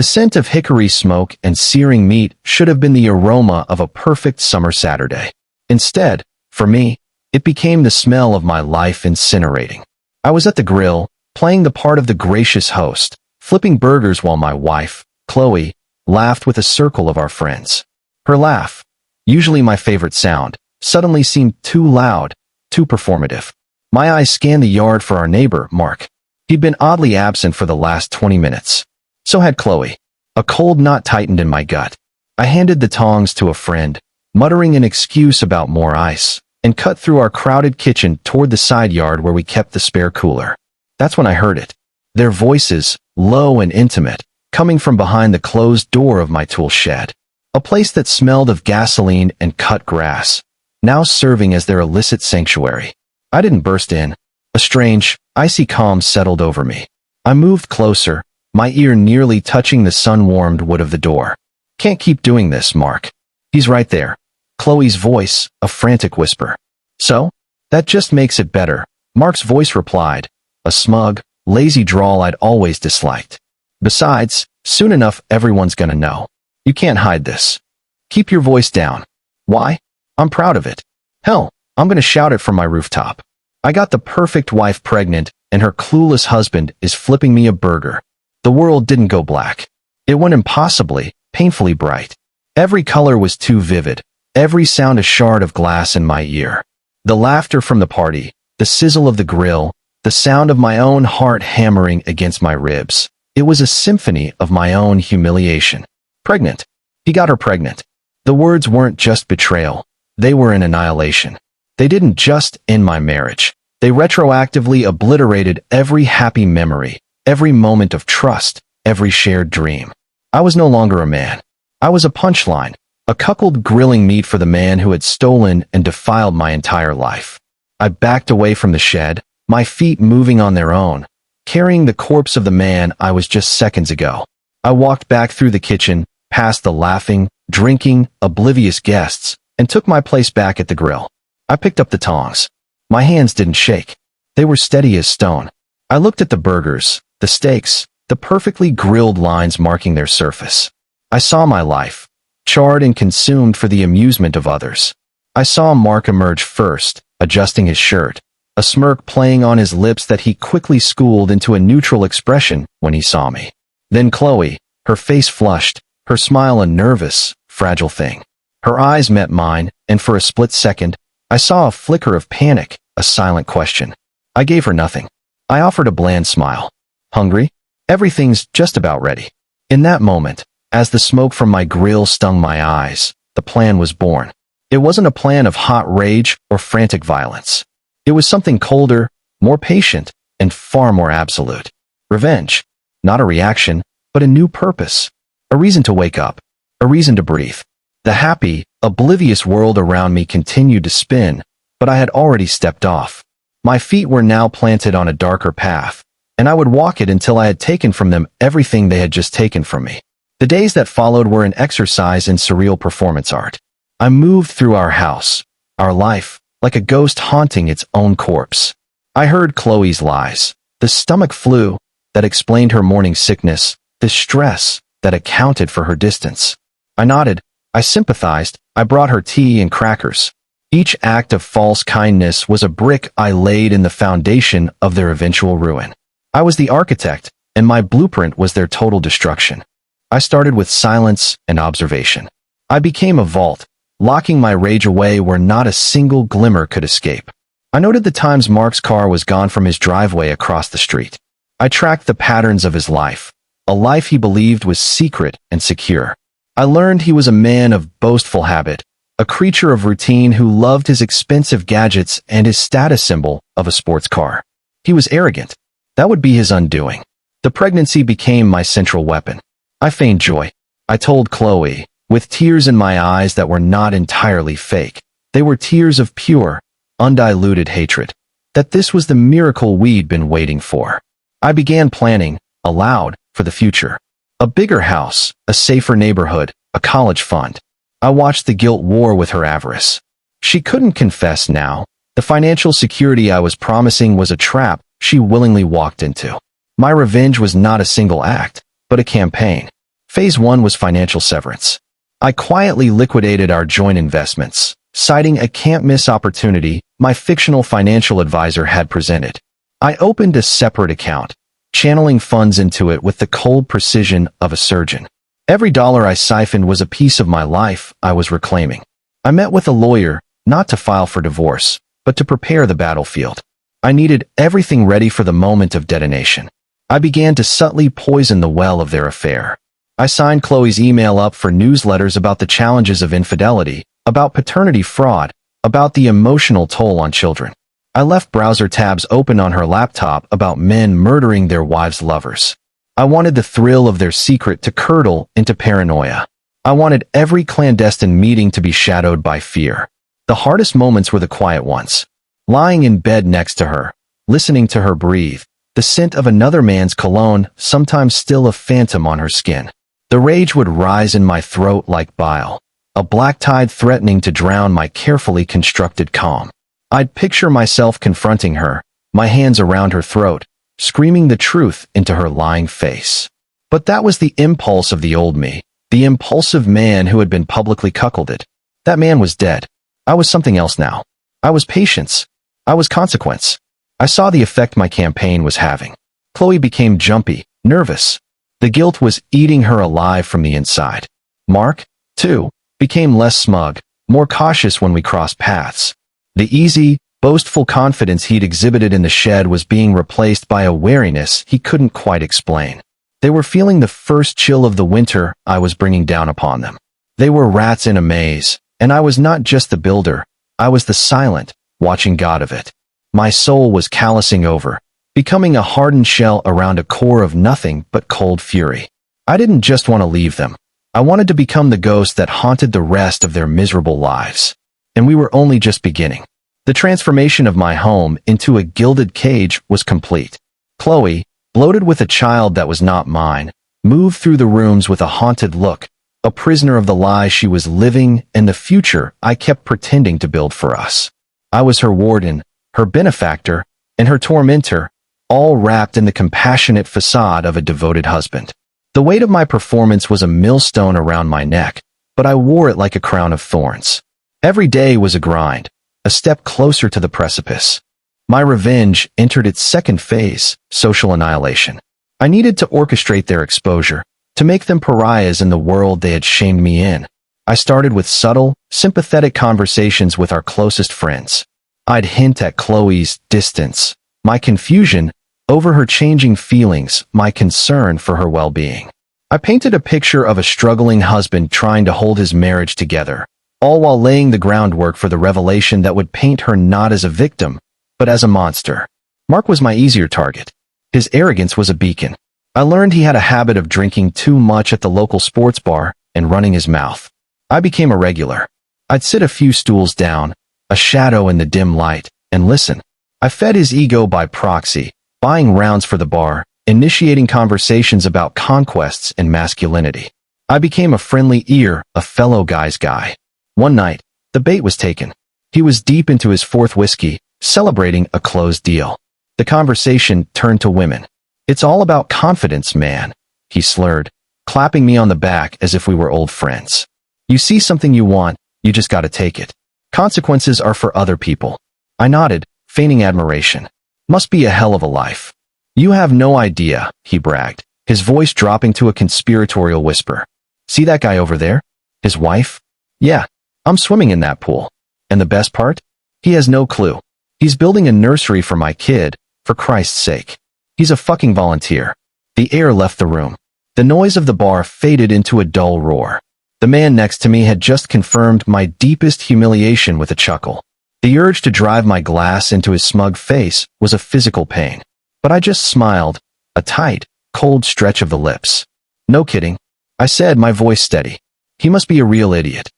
The scent of hickory smoke and searing meat should have been the aroma of a perfect summer Saturday. Instead, for me, it became the smell of my life incinerating. I was at the grill, playing the part of the gracious host, flipping burgers while my wife, Chloe, laughed with a circle of our friends. Her laugh, usually my favorite sound, suddenly seemed too loud, too performative. My eyes scanned the yard for our neighbor, Mark. He'd been oddly absent for the last 20 minutes. So had Chloe. A cold knot tightened in my gut. I handed the tongs to a friend, muttering an excuse about more ice, and cut through our crowded kitchen toward the side yard where we kept the spare cooler. That's when I heard it. Their voices, low and intimate, coming from behind the closed door of my tool shed. A place that smelled of gasoline and cut grass, now serving as their illicit sanctuary. I didn't burst in. A strange, icy calm settled over me. I moved closer, my ear nearly touching the sun-warmed wood of the door. Can't keep doing this, Mark. He's right there. Chloe's voice, a frantic whisper. So? That just makes it better, Mark's voice replied, a smug, lazy drawl I'd always disliked. Besides, soon enough everyone's gonna know. You can't hide this. Keep your voice down. Why? I'm proud of it. Hell, I'm gonna shout it from my rooftop. I got the perfect wife pregnant, and her clueless husband is flipping me a burger. The world didn't go black. It went impossibly, painfully bright. Every color was too vivid, every sound a shard of glass in my ear. The laughter from the party, the sizzle of the grill, the sound of my own heart hammering against my ribs. It was a symphony of my own humiliation. Pregnant. He got her pregnant. The words weren't just betrayal. They were an annihilation. They didn't just end my marriage. They retroactively obliterated every happy memory, every moment of trust, every shared dream. I was no longer a man. I was a punchline, a cuckold grilling meat for the man who had stolen and defiled my entire life. I backed away from the shed, my feet moving on their own, carrying the corpse of the man I was just seconds ago. I walked back through the kitchen, past the laughing, drinking, oblivious guests, and took my place back at the grill. I picked up the tongs. My hands didn't shake. They were steady as stone. I looked at the burgers, the steaks, the perfectly grilled lines marking their surface. I saw my life, charred and consumed for the amusement of others. I saw Mark emerge first, adjusting his shirt, a smirk playing on his lips that he quickly schooled into a neutral expression when he saw me. Then Chloe, her face flushed, her smile a nervous, fragile thing. Her eyes met mine, and for a split second, I saw a flicker of panic, a silent question. I gave her nothing. I offered a bland smile. Hungry? Everything's just about ready. In that moment, as the smoke from my grill stung my eyes, the plan was born. It wasn't a plan of hot rage or frantic violence. It was something colder, more patient, and far more absolute. Revenge. Not a reaction, but a new purpose. A reason to wake up. A reason to breathe. The happy, oblivious world around me continued to spin, but I had already stepped off. My feet were now planted on a darker path, and I would walk it until I had taken from them everything they had just taken from me. The days that followed were an exercise in surreal performance art. I moved through our house, our life, like a ghost haunting its own corpse. I heard Chloe's lies, the stomach flu that explained her morning sickness, the stress that accounted for her distance. I nodded, I sympathized, I brought her tea and crackers. Each act of false kindness was a brick I laid in the foundation of their eventual ruin. I was the architect, and my blueprint was their total destruction. I started with silence and observation. I became a vault, locking my rage away where not a single glimmer could escape. I noted the times Mark's car was gone from his driveway across the street. I tracked the patterns of his life, a life he believed was secret and secure. I learned he was a man of boastful habit, a creature of routine who loved his expensive gadgets and his status symbol of a sports car. He was arrogant. That would be his undoing. The pregnancy became my central weapon. I feigned joy. I told Chloe, with tears in my eyes that were not entirely fake. They were tears of pure, undiluted hatred. That this was the miracle we'd been waiting for. I began planning, aloud, for the future. A bigger house, a safer neighborhood, a college fund. I watched the guilt war with her avarice. She couldn't confess now. The financial security I was promising was a trap she willingly walked into. My revenge was not a single act, but a campaign. Phase 1 was financial severance. I quietly liquidated our joint investments, citing a can't-miss opportunity my fictional financial advisor had presented. I opened a separate account, channeling funds into it with the cold precision of a surgeon. Every dollar I siphoned was a piece of my life I was reclaiming. I met with a lawyer, not to file for divorce, but to prepare the battlefield. I needed everything ready for the moment of detonation. I began to subtly poison the well of their affair. I signed Chloe's email up for newsletters about the challenges of infidelity, about paternity fraud, about the emotional toll on children. I left browser tabs open on her laptop about men murdering their wives' lovers. I wanted the thrill of their secret to curdle into paranoia. I wanted every clandestine meeting to be shadowed by fear. The hardest moments were the quiet ones. Lying in bed next to her, listening to her breathe, the scent of another man's cologne, sometimes still a phantom on her skin. The rage would rise in my throat like bile, a black tide threatening to drown my carefully constructed calm. I'd picture myself confronting her, my hands around her throat, screaming the truth into her lying face. But that was the impulse of the old me, the impulsive man who had been publicly cuckolded. That man was dead. I was something else now. I was patience. I was consequence. I saw the effect my campaign was having. Chloe became jumpy, nervous. The guilt was eating her alive from the inside. Mark, too, became less smug, more cautious when we crossed paths. The easy, boastful confidence he'd exhibited in the shed was being replaced by a wariness he couldn't quite explain. They were feeling the first chill of the winter I was bringing down upon them. They were rats in a maze, and I was not just the builder, I was the silent, watching god of it. My soul was callousing over, becoming a hardened shell around a core of nothing but cold fury. I didn't just want to leave them. I wanted to become the ghost that haunted the rest of their miserable lives. And we were only just beginning. The transformation of my home into a gilded cage was complete. Chloe, bloated with a child that was not mine, moved through the rooms with a haunted look, a prisoner of the lies she was living and the future I kept pretending to build for us. I was her warden, her benefactor, and her tormentor, all wrapped in the compassionate facade of a devoted husband. The weight of my performance was a millstone around my neck, but I wore it like a crown of thorns. Every day was a grind, a step closer to the precipice. My revenge entered its second phase, social annihilation. I needed to orchestrate their exposure, to make them pariahs in the world they had shamed me in. I started with subtle, sympathetic conversations with our closest friends. I'd hint at Chloe's distance, my confusion over her changing feelings, my concern for her well-being. I painted a picture of a struggling husband trying to hold his marriage together, all while laying the groundwork for the revelation that would paint her not as a victim, but as a monster. Mark was my easier target. His arrogance was a beacon. I learned he had a habit of drinking too much at the local sports bar and running his mouth. I became a regular. I'd sit a few stools down, a shadow in the dim light, and listen. I fed his ego by proxy, buying rounds for the bar, initiating conversations about conquests and masculinity. I became a friendly ear, a fellow guy's guy. One night, the bait was taken. He was deep into his fourth whiskey, celebrating a closed deal. The conversation turned to women. "It's all about confidence, man," he slurred, clapping me on the back as if we were old friends. "You see something you want, you just gotta take it. Consequences are for other people." I nodded, feigning admiration. "Must be a hell of a life." "You have no idea," he bragged, his voice dropping to a conspiratorial whisper. "See that guy over there? His wife? Yeah, I'm swimming in that pool. And the best part? He has no clue. He's building a nursery for my kid, for Christ's sake. He's a fucking volunteer." The air left the room. The noise of the bar faded into a dull roar. The man next to me had just confirmed my deepest humiliation with a chuckle. The urge to drive my glass into his smug face was a physical pain. But I just smiled, a tight, cold stretch of the lips. "No kidding," I said, my voice steady. "He must be a real idiot."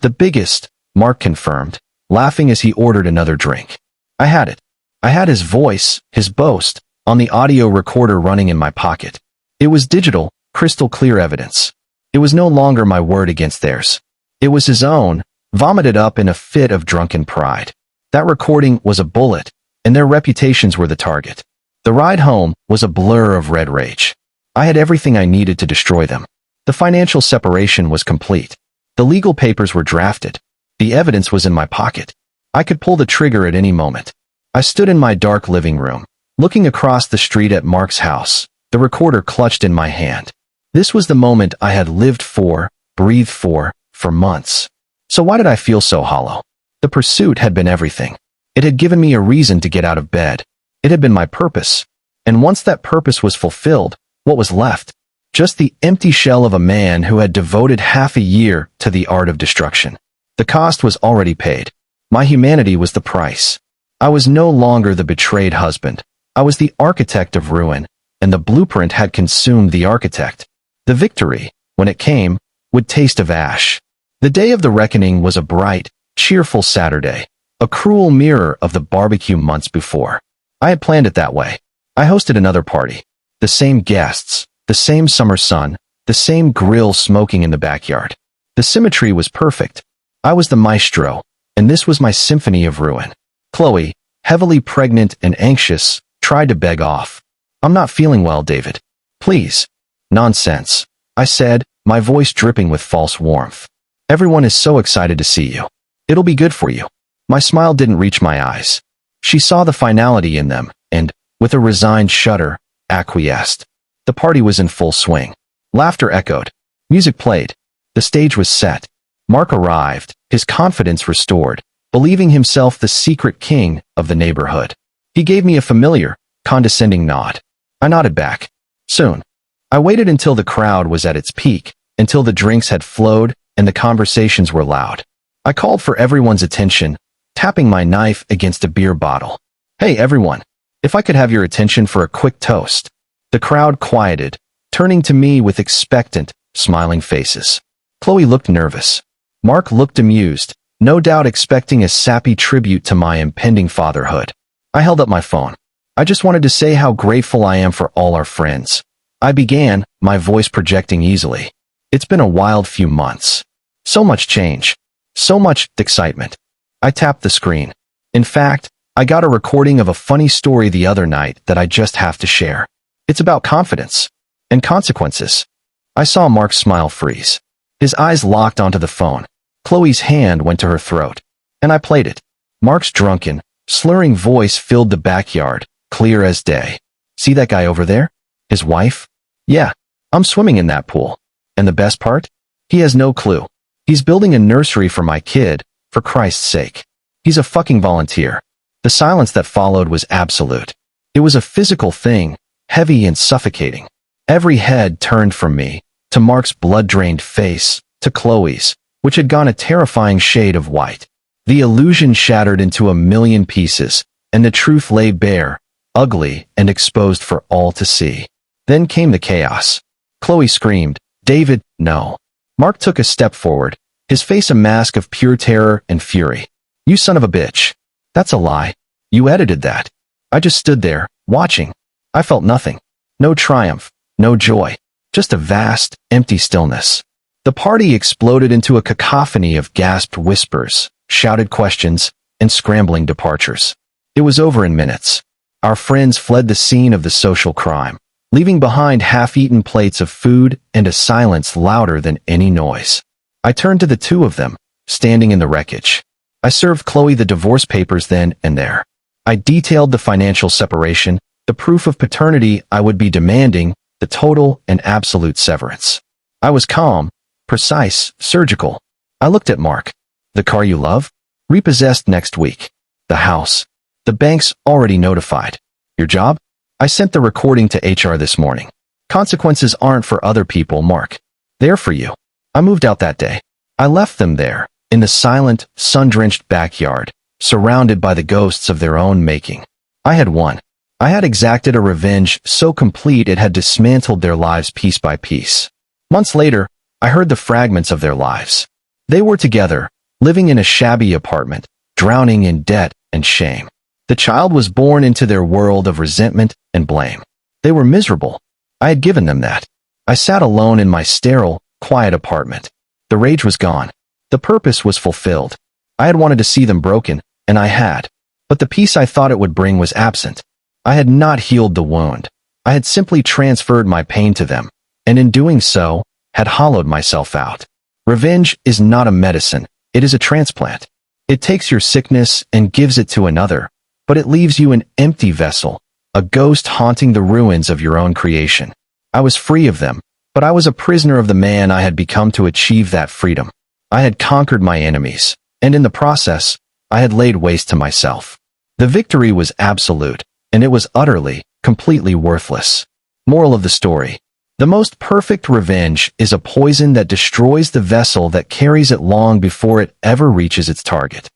"The biggest," Mark confirmed, laughing as he ordered another drink. I had it. I had his voice, his boast, on the audio recorder running in my pocket. It was digital, crystal clear evidence. It was no longer my word against theirs. It was his own, vomited up in a fit of drunken pride. That recording was a bullet, and their reputations were the target. The ride home was a blur of red rage. I had everything I needed to destroy them. The financial separation was complete. The legal papers were drafted. The evidence was in my pocket. I could pull the trigger at any moment. I stood in my dark living room, looking across the street at Mark's house, the recorder clutched in my hand. This was the moment I had lived for, breathed for months. So why did I feel so hollow? The pursuit had been everything. It had given me a reason to get out of bed. It had been my purpose. And once that purpose was fulfilled, what was left? Just the empty shell of a man who had devoted half a year to the art of destruction. The cost was already paid. My humanity was the price. I was no longer the betrayed husband. I was the architect of ruin, and the blueprint had consumed the architect. The victory, when it came, would taste of ash. The day of the reckoning was a bright, cheerful Saturday, a cruel mirror of the barbecue months before. I had planned it that way. I hosted another party. The same guests, the same summer sun, the same grill smoking in the backyard. The symmetry was perfect. I was the maestro, and this was my symphony of ruin. Chloe, heavily pregnant and anxious, tried to beg off. "I'm not feeling well, David. Please." "Nonsense," I said, my voice dripping with false warmth. "Everyone is so excited to see you. It'll be good for you." My smile didn't reach my eyes. She saw the finality in them, and, with a resigned shudder, acquiesced. The party was in full swing. Laughter echoed. Music played. The stage was set. Mark arrived, his confidence restored, believing himself the secret king of the neighborhood. He gave me a familiar, condescending nod. I nodded back. Soon. I waited until the crowd was at its peak, until the drinks had flowed and the conversations were loud. I called for everyone's attention, tapping my knife against a beer bottle. "Hey, everyone. If I could have your attention for a quick toast." The crowd quieted, turning to me with expectant, smiling faces. Chloe looked nervous. Mark looked amused, no doubt expecting a sappy tribute to my impending fatherhood. I held up my phone. "I just wanted to say how grateful I am for all our friends." I began, my voice projecting easily. "It's been a wild few months. So much change. So much excitement." I tapped the screen. In fact, I got a recording of a funny story the other night that I just have to share. It's about confidence and consequences. I saw Mark's smile freeze. His eyes locked onto the phone. Chloe's hand went to her throat, and I played it. Mark's drunken, slurring voice filled the backyard, clear as day. "See that guy over there? His wife? Yeah, I'm swimming in that pool. And the best part? He has no clue. He's building a nursery for my kid, for Christ's sake. He's a fucking volunteer." The silence that followed was absolute. It was a physical thing, heavy and suffocating. Every head turned from me, to Mark's blood-drained face, to Chloe's, which had gone a terrifying shade of white. The illusion shattered into a million pieces, and the truth lay bare, ugly and exposed for all to see. Then came the chaos. Chloe screamed, "David, no." Mark took a step forward, his face a mask of pure terror and fury. "You son of a bitch. That's a lie. You edited that." I just stood there, watching. I felt nothing. No triumph, no joy. Just a vast, empty stillness. The party exploded into a cacophony of gasped whispers, shouted questions, and scrambling departures. It was over in minutes. Our friends fled the scene of the social crime, leaving behind half-eaten plates of food and a silence louder than any noise. I turned to the two of them, standing in the wreckage. I served Chloe the divorce papers then and there. I detailed the financial separation, the proof of paternity I would be demanding, the total and absolute severance. I was calm, precise, surgical. I looked at Mark. "The car you love? Repossessed next week. The house. The bank's already notified. Your job? I sent the recording to HR this morning. Consequences aren't for other people, Mark. They're for you." I moved out that day. I left them there, in the silent, sun-drenched backyard, surrounded by the ghosts of their own making. I had won. I had exacted a revenge so complete it had dismantled their lives piece by piece. Months later, I heard the fragments of their lives. They were together, living in a shabby apartment, drowning in debt and shame. The child was born into their world of resentment and blame. They were miserable. I had given them that. I sat alone in my sterile, quiet apartment. The rage was gone. The purpose was fulfilled. I had wanted to see them broken, and I had. But the peace I thought it would bring was absent. I had not healed the wound. I had simply transferred my pain to them, and in doing so, had hollowed myself out. Revenge is not a medicine, it is a transplant. It takes your sickness and gives it to another, but it leaves you an empty vessel, a ghost haunting the ruins of your own creation. I was free of them, but I was a prisoner of the man I had become to achieve that freedom. I had conquered my enemies, and in the process, I had laid waste to myself. The victory was absolute, and it was utterly, completely worthless. Moral of the story: the most perfect revenge is a poison that destroys the vessel that carries it long before it ever reaches its target.